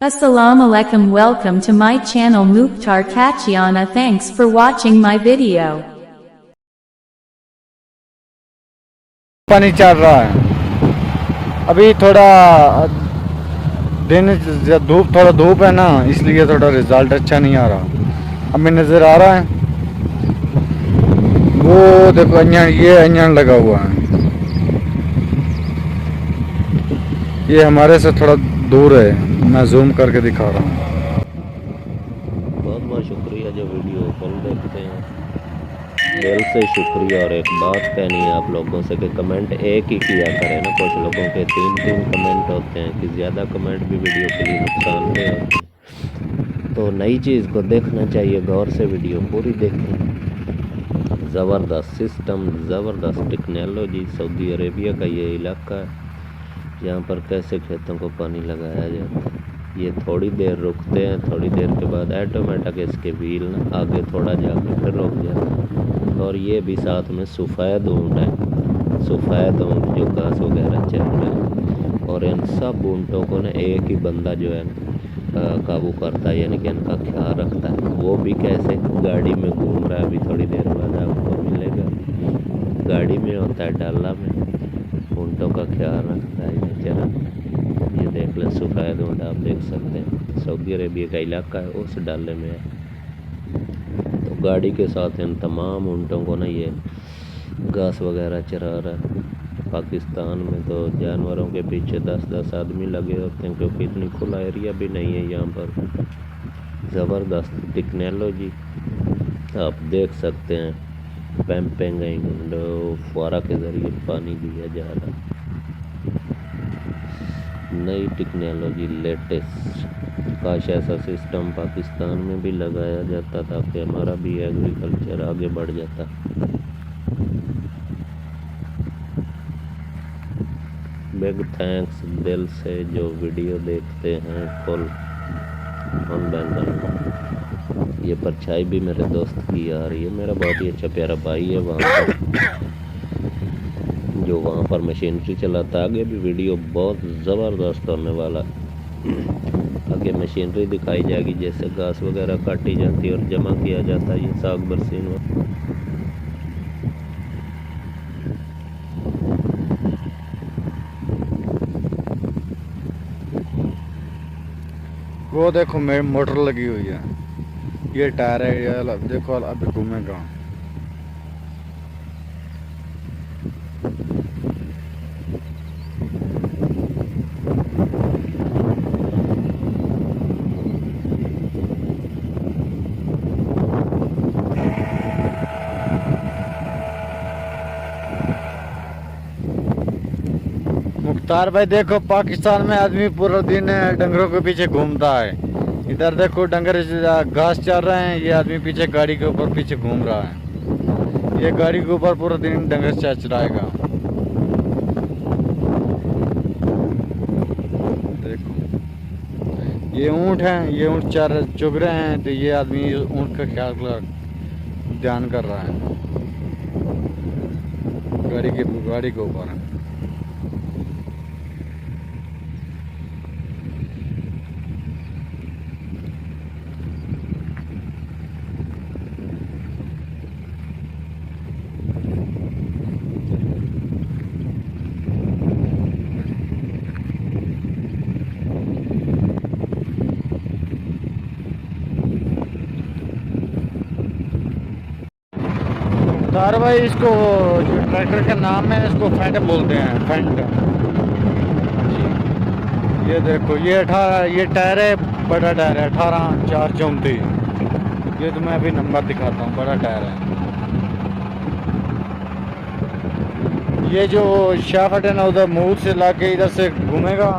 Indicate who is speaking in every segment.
Speaker 1: Assalamu alaikum, welcome to my channel Mukhtar Kachiana. Thanks for watching my video.
Speaker 2: पानी चल रहा है अभी थोड़ा दिन थोड़ा धूप है ना, इसलिए थोड़ा रिजल्ट अच्छा नहीं आ रहा। हमें नज़र आ रहा है वो देखो ये अंजन लगा हुआ है, ये हमारे से थोड़ा दूर है, मैं जूम करके दिखा रहा हूँ।
Speaker 3: बहुत बहुत शुक्रिया जो वीडियो फुल देखते हैं, दिल से शुक्रिया। और एक बात कहनी है आप लोगों से कि कमेंट एक ही किया करें ना, कुछ लोगों के तीन कमेंट होते हैं कि ज़्यादा कमेंट भी वीडियो के लिए नुकसान नहीं होते। तो नई चीज़ को देखना चाहिए, गौर से वीडियो पूरी देखें। ज़बरदस्त सिस्टम, ज़बरदस्त टेक्नोलॉजी। सऊदी अरेबिया का ये इलाका है जहाँ पर कैसे खेतों को पानी लगाया जाता है। ये थोड़ी देर रुकते हैं, थोड़ी देर के बाद ऑटोमेटिक इसके व्हील ना आगे थोड़ा जाके फिर रुक जाते हैं। और ये भी साथ में सफ़ेद ऊँट है, सफ़ेद ऊँट जो घास वगैरह चल रहे हैं। और इन सब ऊँटों को ना एक ही बंदा जो है काबू करता है, यानी कि इनका ख्याल रखता है। वो भी कैसे, गाड़ी में घूम रहा है, अभी थोड़ी देर बाद आपको मिलेगा। गाड़ी में होता है, डाला में ऊँटों का ख्याल रखता है बेचारा। ये देख लें सफ़ेद ऊँट, आप देख सकते हैं सऊदी अरेबिया का इलाका है, उस डाले में है। तो गाड़ी के साथ इन तमाम ऊँटों को ना ये घास वगैरह चरा रहा है। पाकिस्तान में तो जानवरों के पीछे 10-10 आदमी लगे होते हैं, क्योंकि इतनी खुला एरिया भी नहीं है यहाँ पर। ज़बरदस्त टेक्नोलॉजी आप देख सकते हैं। पंपिंग फुहारा के ज़रिए पानी दिया जा रहा है। नई टेक्नोलॉजी, लेटेस्ट। काश ऐसा सिस्टम पाकिस्तान में भी लगाया जाता ताकि हमारा भी एग्रीकल्चर आगे बढ़ जाता। बिग थैंक्स दिल से जो वीडियो देखते हैं फुल ऑन बैंगन। ये परछाई भी मेरे दोस्त की आ रही है, मेरा बहुत ही अच्छा प्यारा भाई है वहाँ पर, जो वहाँ पर मशीनरी चलाता है। आगे भी वीडियो बहुत ज़बरदस्त होने वाला। आगे मशीनरी दिखाई जाएगी, जैसे घास वगैरह काटी जाती है और जमा किया जाता है ये साग बरसीन में।
Speaker 2: वो देखो मेरी मोटर लगी हुई है, ये टायर है, ये देखो अभी घूमेगा। मुख्तार भाई देखो, पाकिस्तान में आदमी पूरा दिन डंगरों के पीछे घूमता है। इधर देखो डंगर घास चल रहे हैं, ये आदमी पीछे गाड़ी के ऊपर पीछे घूम रहा है। ये गाड़ी के ऊपर पूरा दिन डंगर चराएगा। देखो ये ऊँट है, ये ऊँट चुग रहे हैं, तो ये आदमी ऊँट का ध्यान कर रहा है गाड़ी के ऊपर। तार भाई इसको जो ट्रैक्टर का नाम है इसको फेंट बोलते हैं, फेंट। ये देखो ये टायर है, बड़ा टायर है, 18/4/34। ये तो मैं अभी नंबर दिखाता हूँ, बड़ा टायर है। ये जो शाफ्ट है ना, उधर मुंह से लाके इधर से घूमेगा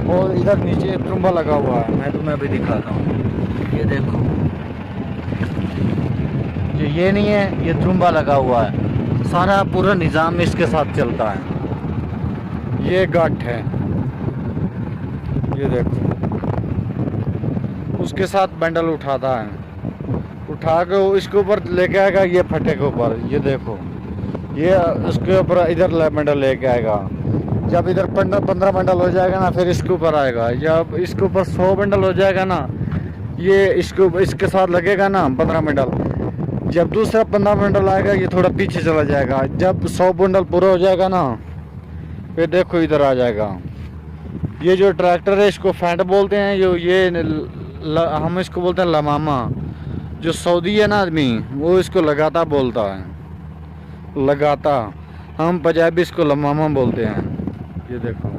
Speaker 2: और इधर नीचे त्रुम्बा लगा हुआ है, मैं तुम्हें अभी दिखाता हूँ। ये देखो ये नहीं है, ये त्रुम्बा लगा हुआ है, सारा पूरा निज़ाम इसके साथ चलता है। ये गाठ है, ये देखो उसके साथ बैंडल उठाता है, उठा के इसके ऊपर लेके आएगा, ये फटे के ऊपर। ये देखो ये उसके ऊपर इधर बैंडल लेके आएगा, जब इधर 15 बंडल हो जाएगा ना, फिर इसके ऊपर आएगा। जब इसके ऊपर 100 बंडल हो जाएगा ना, ये इसके साथ लगेगा ना 15 बंडल। जब दूसरा 15 बंडल आएगा, ये थोड़ा पीछे चला जाएगा। जब 100 बंडल पूरा हो जाएगा ना, फिर देखो इधर आ जाएगा। ये जो ट्रैक्टर है, इसको फैंट बोलते हैं। हम इसको बोलते हैं लमामा। जो सऊदी है ना आदमी, वो इसको लगाता बोलता है, लगाता। हम पंजाबी इसको लमामा बोलते हैं। ये देखो,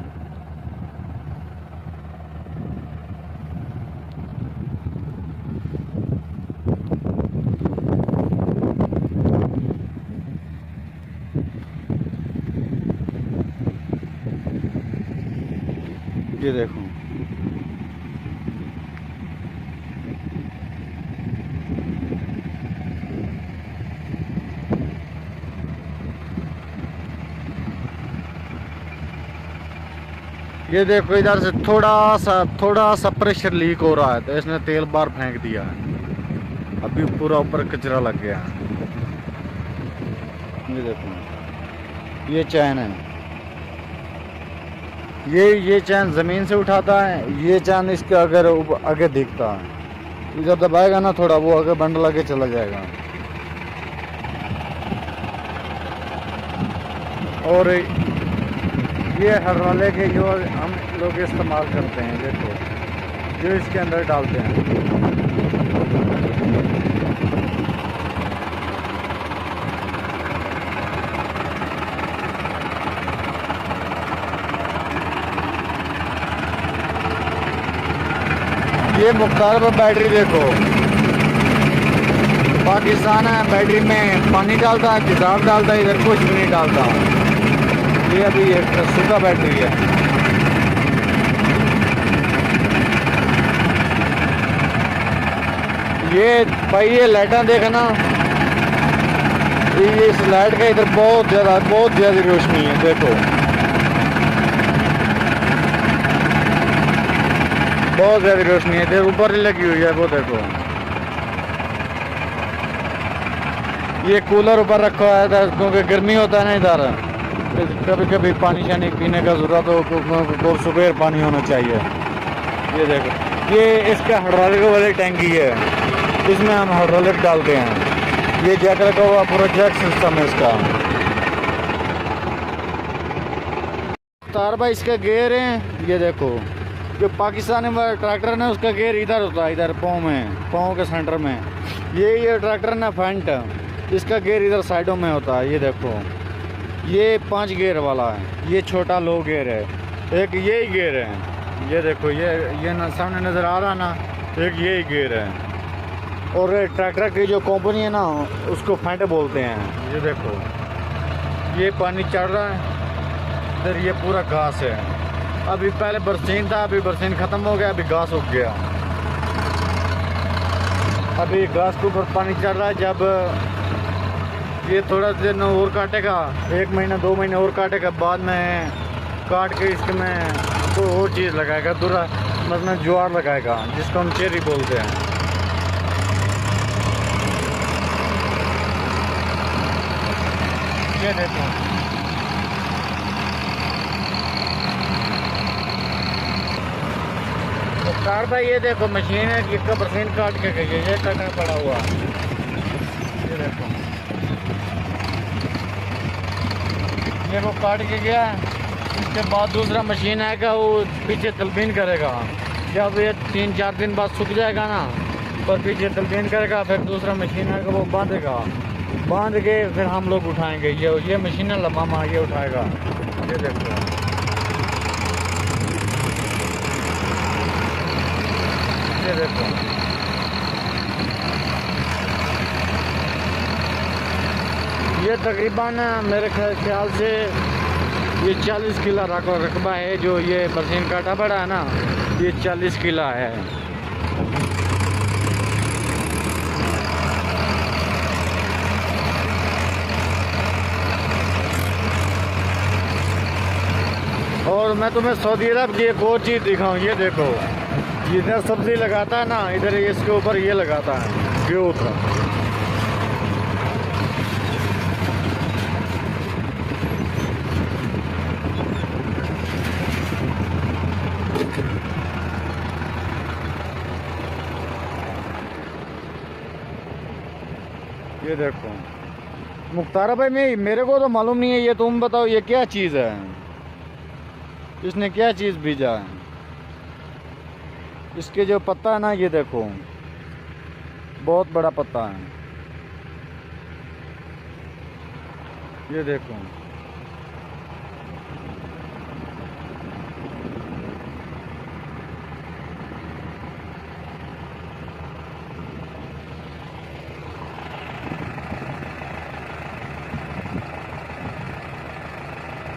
Speaker 2: ये देखो। ये देखो, इधर से थोड़ा सा प्रेशर लीक हो रहा है, तो इसने तेल बाहर फेंक दिया है। अभी पूरा ऊपर कचरा लग गया है। ये देखो, ये चैन है। ये चैन जमीन से उठाता है। ये चैन इसके अगर आगे दिखता है, जब दबाएगा ना थोड़ा, वो आगे बंडल आगे चला जाएगा। और ये हरवाले के जो हम लोग इस्तेमाल करते हैं, देखो, जो इसके अंदर डालते हैं। ये मुख्तार पर बैटरी देखो, पाकिस्तान है, बैटरी में पानी डालता है, तेजाब डालता है, इधर कुछ भी नहीं डालता। ये अभी एक सूखा बैटरी है। ये भाई, ये लाइटें देखना, ये इस लाइट का इधर बहुत ज़्यादा रोशनी है। देखो, बहुत ज़्यादा रोशनी है। इधर ऊपर ही लगी हुई है, वो देखो। ये कूलर ऊपर रखा है था, क्योंकि गर्मी होता है ना इधर, कभी कभी पानी शानी पीने का ज़रूरत हो, सुबह पानी होना चाहिए। ये देखो, ये इसका हाइड्रोलिक वाली टैंकी है, इसमें हम हाइड्रोलिक डालते हैं। ये जैक लगा हुआ पूरा जैक सिस्टम है इसका। तार भाई, इसका गेयर है। ये देखो, जो पाकिस्तानी ट्रैक्टर है ना, उसका गेयर इधर होता है, इधर पाँव के सेंटर में। ये ट्रैक्टर ना फ्रंट, इसका गेयर इधर साइडों में होता है। ये देखो, ये 5 गेयर वाला है। ये छोटा लो गेयर है, एक यही गेयर है। ये देखो, ये ना सामने नज़र आ रहा ना, एक यही गेयर है। और ट्रैक्टर की जो कंपनी है ना, उसको फैंट बोलते हैं। ये देखो, ये पानी चढ़ रहा है इधर, ये पूरा घास है। अभी पहले बरसीन था, अभी बरसीन ख़त्म हो गया, अभी घास उग गया। अभी घास के ऊपर पानी चढ़ रहा है। जब ये थोड़ा दिन और काटेगा, 1 महीना 2 महीने और काटेगा, बाद में काट के इसमें तो और चीज़ लगाएगा, दूसरा मतलब ज्वार लगाएगा, जिसको हम चेरी बोलते हैं। ये देखो, तो कार भाई, ये देखो मशीन है, इसका बरसीन काट के गई है, ये कटना पड़ा हुआ। ये देखो, ये वो काट के गया। इसके बाद दूसरा मशीन आएगा, वो पीछे तलबीन करेगा। जब ये 3-4 दिन बाद सूख जाएगा ना, पर पीछे तलबीन करेगा, फिर दूसरा मशीन आएगा, वो बांधेगा। बांध के फिर हम लोग उठाएंगे। ये मशीन है लमामा, ये उठाएगा। ये देखो, ये देखो, ये तकरीबन मेरे ख्याल से ये 40 किला रकबा है। जो ये बरसीन काटा पड़ा है ना, ये 40 किला है। और मैं तुम्हें सऊदी अरब की एक और चीज़ दिखाऊं। ये देखो, इधर सब्जी लगाता है ना, इधर इसके ऊपर ये लगाता है गेहूँ। ये देखो मुख्तार भाई, मेरे को तो मालूम नहीं है, ये तुम बताओ ये क्या चीज़ है, इसने क्या चीज़ भेजा है। इसके जो पत्ता है ना, ये देखो बहुत बड़ा पत्ता है, ये देखो।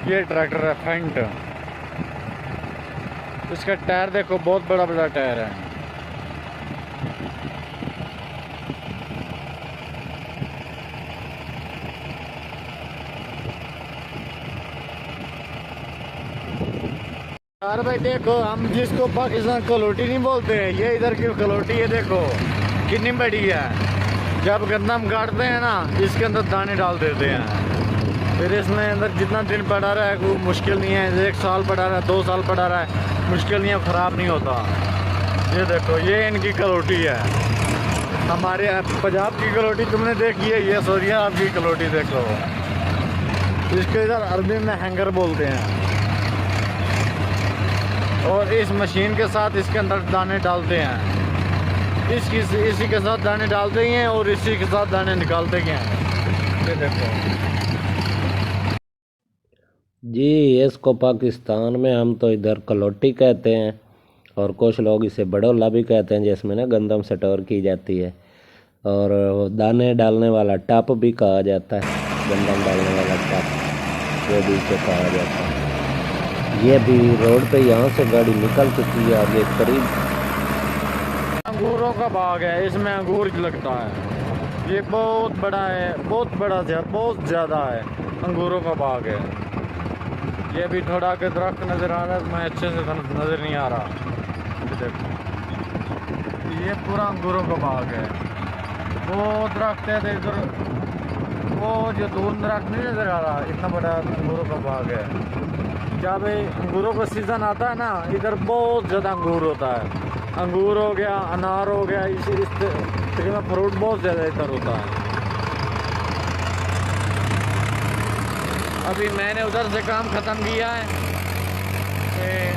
Speaker 2: ये ट्रैक्टर है फेंट, इसका टायर देखो बहुत बड़ा बड़ा टायर है। यार भाई देखो, हम जिसको पाकिस्तान कलोटी नहीं बोलते हैं, ये इधर की कलोटी है, देखो कितनी बड़ी है। जब गंदम काटते हैं ना, इसके अंदर दाने डाल देते हैं, फिर इसमें अंदर जितना दिन पड़ा रहा है कोई मुश्किल नहीं है, 1 साल पड़ा रहा है, 2 साल पड़ा रहा है, मुश्किल नहीं है, ख़राब नहीं होता। ये देखो ये इनकी कलोटी है। हमारे पंजाब की कलोटी तुमने देखी है, ये सौरिया आपकी कलोटी देखो, इसको इधर अरबी में हैंगर बोलते हैं। और इस मशीन के साथ इसके अंदर दाने डालते हैं, इसी के साथ दाने डालते हैं और इसी के साथ दाने निकालते हैं। ये देखो
Speaker 3: जी, इसको पाकिस्तान में हम तो इधर कलोटी कहते हैं, और कुछ लोग इसे बड़ोला भी कहते हैं, जिसमें ना गंदम स्टोर की जाती है, और दाने डालने वाला टप भी कहा जाता है, गंदम डालने वाला टप वो भी इसे कहा जाता है। ये भी रोड पे यहाँ से गाड़ी निकल चुकी है, आगे करीब
Speaker 2: अंगूरों का बाग है, इसमें अंगूर लगता है। ये बहुत बड़ा है, बहुत बड़ा बहुत ज़्यादा है, अंगूरों का बाग है। ये भी थोड़ा के दरख्त नज़र आ रहा है, मैं अच्छे से नज़र नहीं आ रहा। ये देखो ये पूरा अंगूरों का बाग है, वो दरख्त है इधर, वो जो दूर दरख्त नहीं नज़र आ रहा, इतना बड़ा अंगूरों का बाग है। जब अंगूरों का सीज़न आता है ना, इधर बहुत ज़्यादा अंगूर होता है। अंगूर हो गया, अनार हो गया, इस तकरीबन फ्रूट बहुत ज़्यादा इधर होता है। अभी मैंने उधर से काम ख़त्म किया है,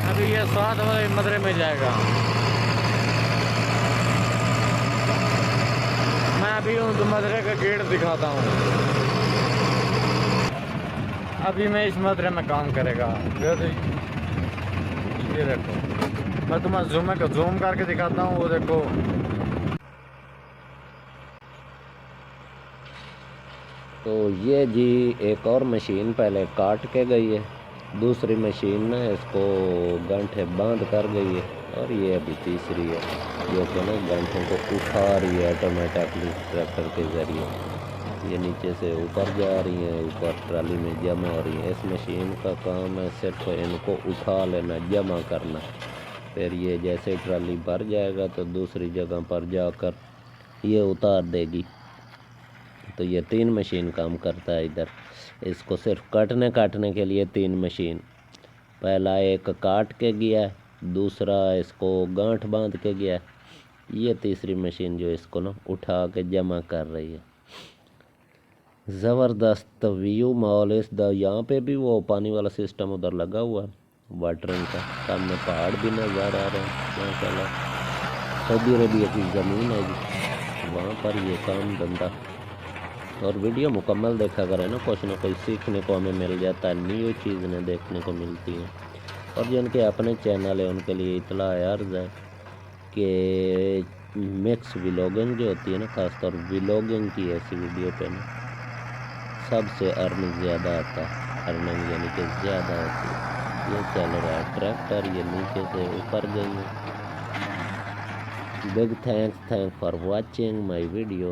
Speaker 2: अभी ये 7 बजे मदरे में जाएगा। मैं अभी उस मदरे का गेट दिखाता हूँ, अभी मैं इस मदरे में काम करेगा। ये देखो मैं तुम्हें जूम करके दिखाता हूँ, वो देखो
Speaker 3: तो ये जी एक और मशीन पहले काट के गई है, दूसरी मशीन ना इसको गांठे बांध कर गई है, और ये अभी तीसरी है जो कि ना गांठों को उठा रही है ऑटोमेटिकली ट्रैक्टर के ज़रिए। ये नीचे से ऊपर जा रही हैं, ऊपर ट्राली में जमा हो रही है। इस मशीन का काम है सिर्फ इनको उठा लेना, जमा करना, फिर ये जैसे ट्राली भर जाएगा तो दूसरी जगह पर जाकर ये उतार देगी। तो ये 3 मशीन काम करता है इधर। इसको सिर्फ काटने के लिए 3 मशीन, पहला एक काट के गया, दूसरा इसको गांठ बांध के गया, ये तीसरी मशीन जो इसको ना उठा के जमा कर रही है। ज़बरदस्त व्यू मॉल इस यहाँ पे भी वो पानी वाला सिस्टम उधर लगा हुआ है, वाटरिंग का। सामने पहाड़ भी नज़र आ रहे हैं माशाल्लाह। सऊदी अरबिया की ज़मीन है जी, वहाँ पर ये काम धंधा। और वीडियो मुकम्मल देखा करें ना, कुछ ना कुछ सीखने को हमें मिल जाता है, न्यू चीज़ें देखने को मिलती हैं। और जिनके अपने चैनल है उनके लिए इतला अर्ज़ है कि मिक्स व्लॉगिंग जो होती है ना, ख़ासतौर व्लॉगिंग की ऐसी वीडियो पे ना सबसे अर्निंग ज़्यादा आता है, अर्निंग यानी कि ज़्यादा होती है। ये चल रहा है ट्रैक्टर, ये नीचे से ऊपर गई है। Big thanks for watching my video.